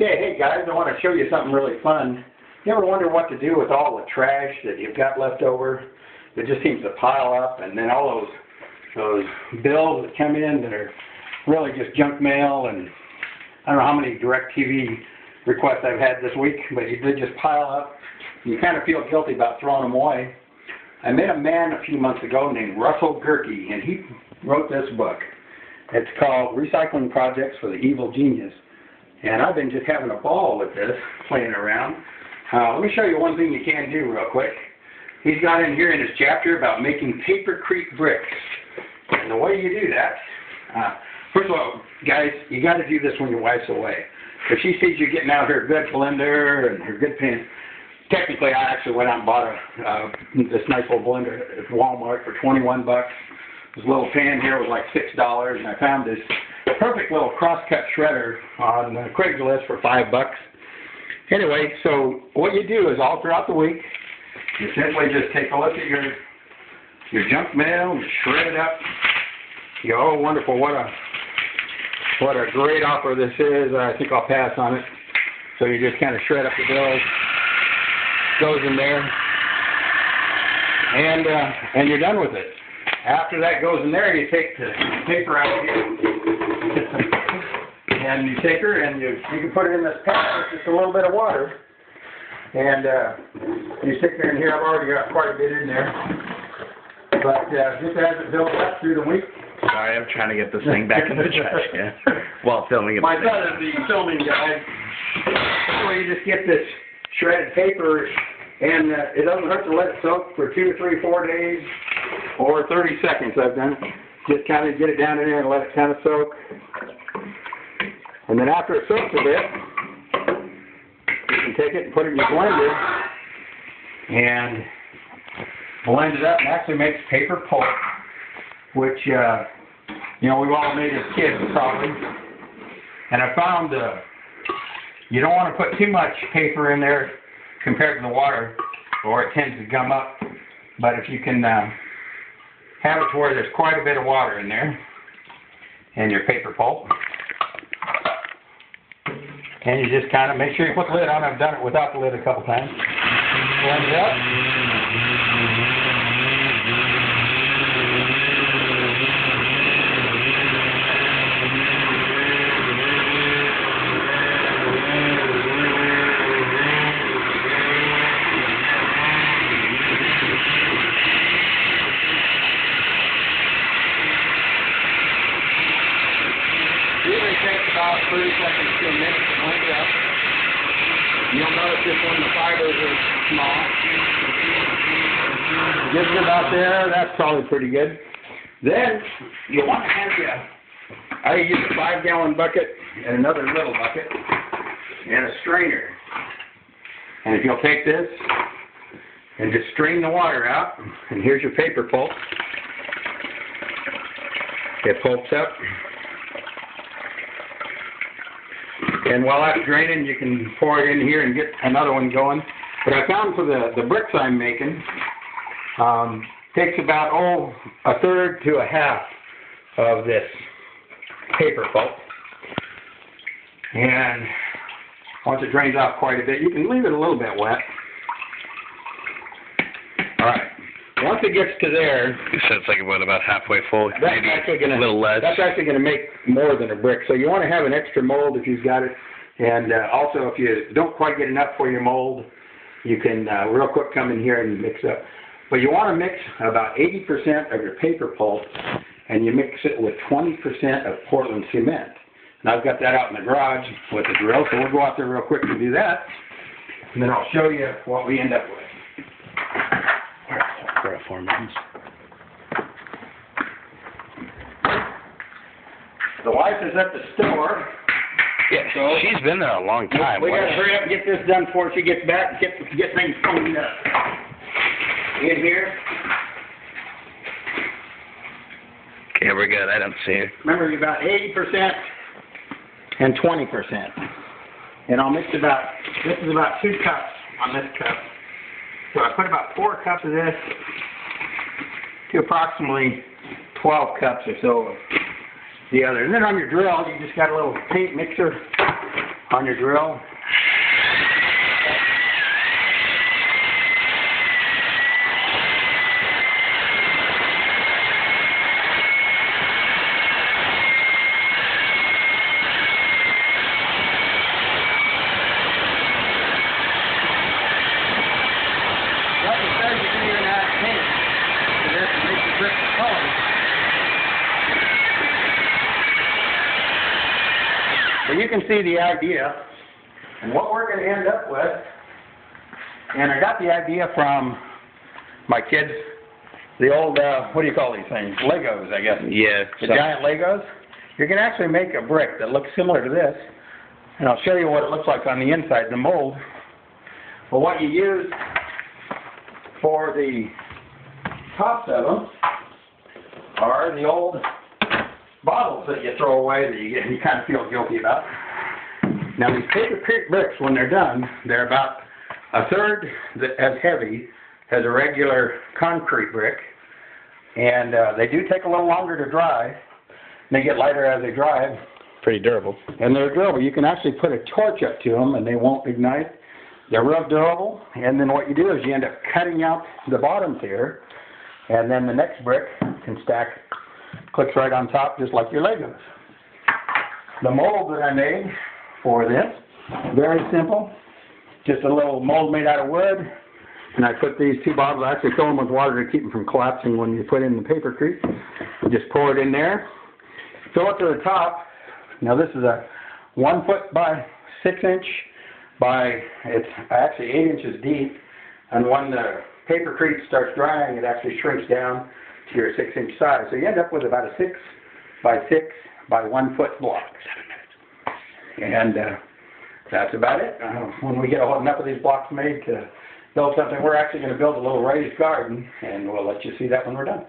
Okay, hey guys, I want to show you something really fun. You ever wonder what to do with all the trash that you've got left over? It just seems to pile up, and then all those bills that come in that are really just junk mail, and I don't know how many DirecTV requests I've had this week, but they just pile up. You kind of feel guilty about throwing them away. I met a man a few months ago named Russell Gehrke, and he wrote this book. It's called Recycling Projects for the Evil Genius. And I've been just having a ball with this, playing around. Let me show you one thing you can do real quick. He's got in here in his chapter about making Papercrete bricks. And the way you do that, first of all, guys, you got to do this when your wife's away. If she sees you getting out her good blender and her good pan, technically I actually went out and bought this nice little blender at Walmart for 21 bucks. This little pan here was like $6, and I found this perfect little crosscut shredder on Craigslist for $5. Anyway, so what you do is all throughout the week, you simply just take a look at your junk mail and shred it up. You go, oh wonderful, what a great offer this is. I think I'll pass on it. So you just kind of shred up the bills, goes in there, and you're done with it. After that goes in there, you take the paper out here, and you take her and you can put it in this pot with just a little bit of water, and you stick her in here. I've already got quite a bit in there, but just as it builds up through the week. Sorry, I'm trying to get this thing back in the trash can while filming it. My son is the filming guy. So you just get this shredded paper, and it doesn't hurt to let it soak for 2, 3, 4 days. Or 30 seconds I've done. Just kind of get it down in there and let it kind of soak. And then after it soaks a bit, you can take it and put it in your blender and blend it up and actually makes paper pulp, which, we've all made as kids probably. And I found you don't want to put too much paper in there compared to the water, or it tends to gum up. But if you can have it to where there's quite a bit of water in there, and your paper pulp, and you just kind of make sure you put the lid on. I've done it without the lid a couple times. Blend it up. Usually takes about 30 seconds to a minute to blend it up. You'll notice this when the fibers are small. Just about there, that's probably pretty good. Then you want to have I use a 5-gallon bucket and another little bucket and a strainer. And if you'll take this and just strain the water out, and here's your paper pulp. It pulps up. And while that's draining, you can pour it in here and get another one going. But I found for the bricks I'm making, takes about, a third to a half of this paper pulp. And once it drains out quite a bit, you can leave it a little bit wet. All right. Once it gets to there, you said it's like about halfway full, maybe a little less. That's actually going to make more than a brick. So you want to have an extra mold if you've got it. And also, if you don't quite get enough for your mold, you can real quick come in here and mix up. But you want to mix about 80% of your paper pulp, and you mix it with 20% of Portland cement. And I've got that out in the garage with the drill, so we'll go out there real quick to do that. And then I'll show you what we end up with. The wife is at the store. Yeah, so she's been there a long time. We got to hurry up and get this done before she gets back and get things cleaned up. In here. Okay, we're good. I don't see it. Remember, about 80% and 20%. And I'll mix this is about 2 cups on this cup. So I put about 4 cups of this to approximately 12 cups or so the other. And then on your drill, you just got a little paint mixer on your drill. So you can see the idea and what we're going to end up with. And I got the idea from my kids, the old, what do you call these things? Legos, I guess. Yeah. The giant Legos. You can actually make a brick that looks similar to this. And I'll show you what it looks like on the inside, the mold. But what you use for the tops of them are the old bottles that you throw away that you kind of feel guilty about. Now these Papercrete bricks, when they're done, they're about a third as heavy as a regular concrete brick, and they do take a little longer to dry. And they get lighter as they dry. Pretty durable. And they're durable. You can actually put a torch up to them and they won't ignite. They're real durable. And then what you do is you end up cutting out the bottoms here, and then the next brick can stack, clicks right on top just like your Legos. The mold that I made for this, very simple. Just a little mold made out of wood. And I put these two bottles, I actually fill them with water to keep them from collapsing when you put in the Papercrete. You just pour it in there. Fill it to the top. Now this is a 1 foot by 6 inch by, it's actually 8 inches deep. And when the Papercrete starts drying, it actually shrinks down to your 6 inch size. So you end up with about a 6 by 6 by 1 foot block. And that's about it. When we get enough of these blocks made to build something, we're actually going to build a little raised garden, and we'll let you see that when we're done.